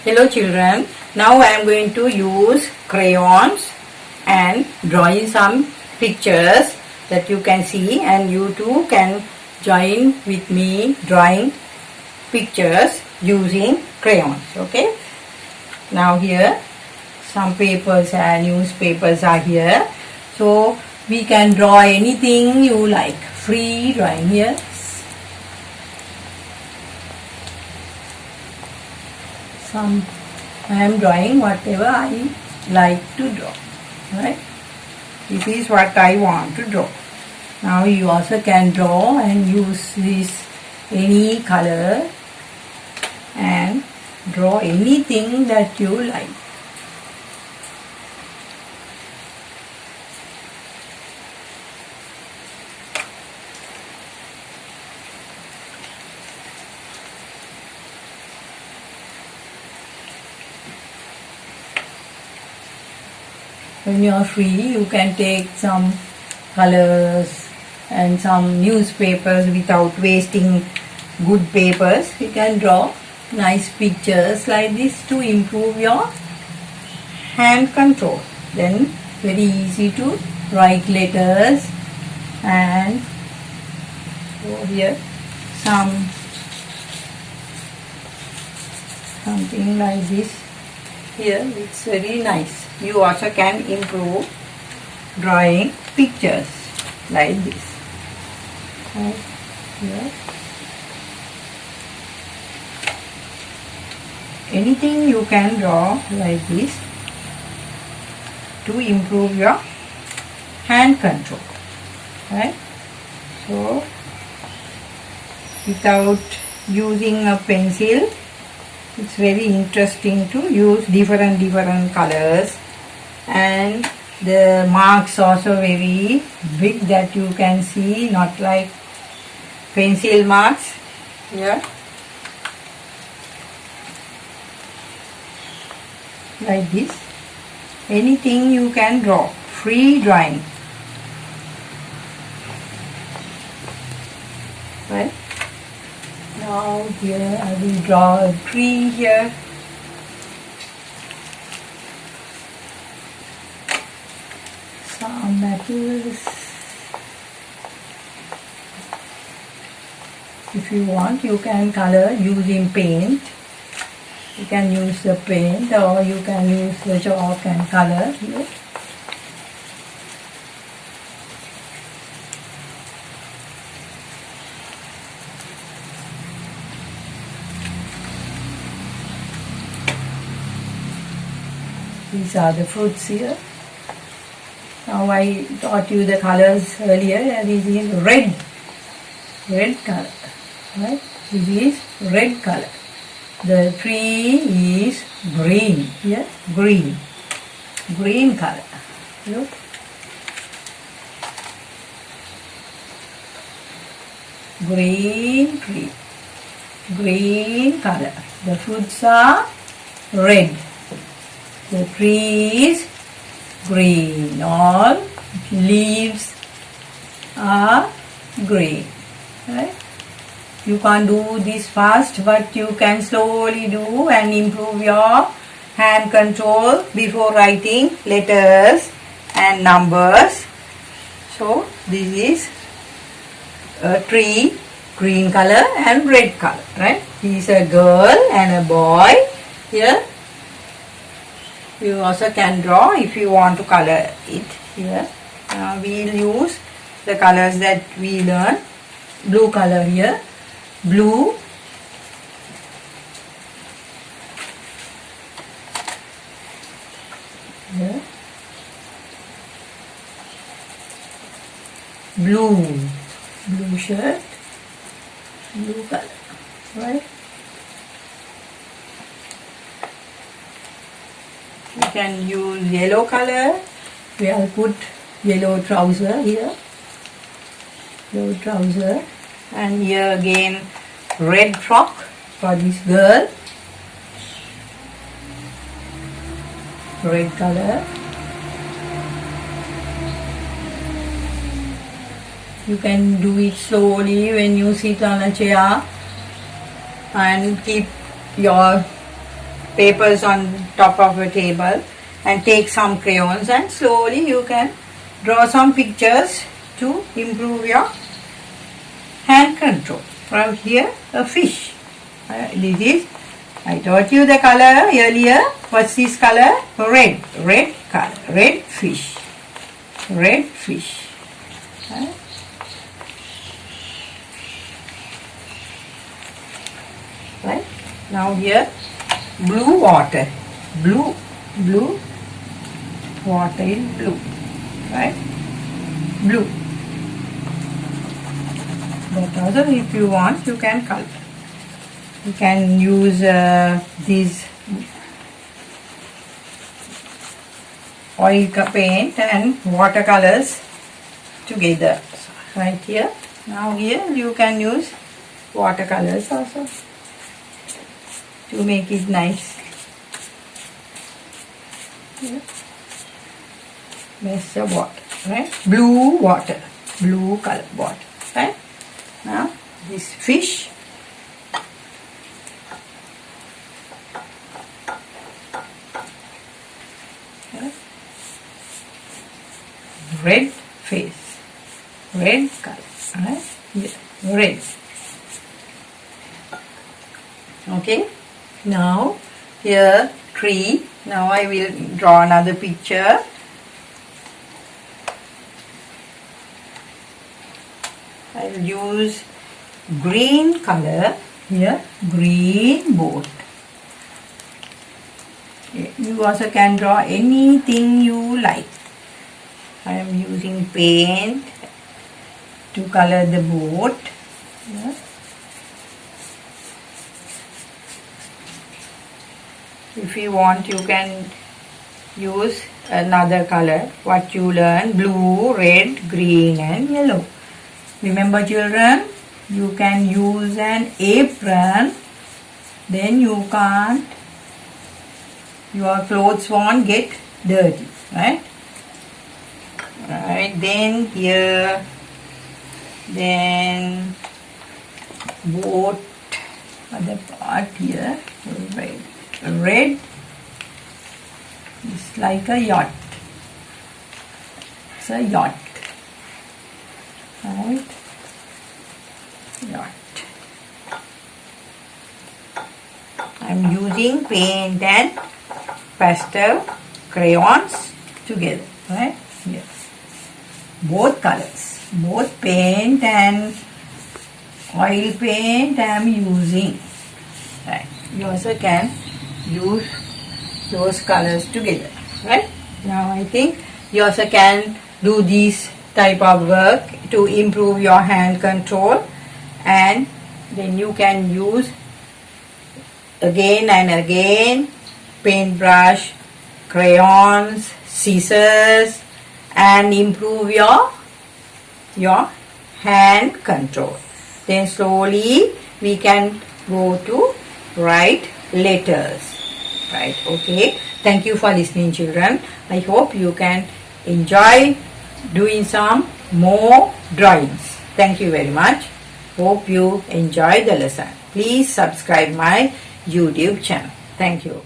Hello children, now I am going to use crayons and drawing some pictures that you can see, and you too can join with me drawing pictures using crayons. Okay, now here some papers and newspapers are here, so we can draw anything you like. Free drawing here. I am drawing whatever I like to draw, right? This is what I want to draw. Now you also can draw and use this any color and draw anything that you like. When you are free, you can take some colors and some newspapers without wasting good papers. You can draw nice pictures like this to improve your hand control. Then very easy to write letters, and over here something like this. Here it's very nice. You also can improve drawing pictures like this. Right here. Anything you can draw like this to improve your hand control. Right? So without using a pencil, it's very interesting to use different colors, and the marks also very big that you can see, not like pencil marks here, like this. Anything you can draw, free drawing, right? Now here I will draw a tree here. Some metals. If you want, you can color using paint. You can use the paint, or you can use the chalk and color here. These are the fruits here. Now I taught you the colors earlier, and this is red color, right? This is red color. The tree is green here, green color. Look. Green tree, green color. The fruits are red. The tree is green. All leaves are green. Right? You can't do this fast, but you can slowly do and improve your hand control before writing letters and numbers. So this is a tree, green color and red color. Right? This is a girl and a boy here. You also can draw if you want to color it here. We will use the colors that we learned. Blue color here, blue, here, blue shirt, blue color, right? You can use yellow color. We will put yellow trouser here, yellow trouser, and here again red frock for this girl, red color. You can do it slowly when you sit on a chair and keep your papers on top of a table and take some crayons, and slowly you can draw some pictures to improve your hand control. From here, a fish. This is, I taught you the color earlier. What's this color? Red. Red color. Red fish. Red fish. Right? Now here, blue water. Blue water is blue. Right? Blue. But also, if you want, you can color. You can use these oil paint and watercolors together. Right here. Now here you can use watercolors also to make it nice. Here. There's the water, right? Blue water, blue color water, right? Now this fish. Red face, red color, right? Yeah, red. Okay. Now here tree. Now I will draw another picture. I will use green color here. Green boat. You also can draw anything you like. I am using paint to color the boat. Yeah. If you want, you can use another color. What you learn: blue, red, green and yellow. Remember children, you can use an apron. Then you can't, your clothes won't get dirty. Right? Right, then here, then boat, other part here, red, it's like a yacht, it's a yacht, right, yacht. I'm using paint and pastel crayons together, right, here. Both colors, both paint and oil paint I am using. Right. You also can use those colors together. Right. Now I think you also can do this type of work to improve your hand control, and then you can use again and again paintbrush, crayons, scissors, and improve your hand control. Then slowly we can go to write letters. Right, okay. Thank you for listening children. I hope you can enjoy doing some more drawings. Thank you very much. Hope you enjoy the lesson. Please subscribe my YouTube channel. Thank you.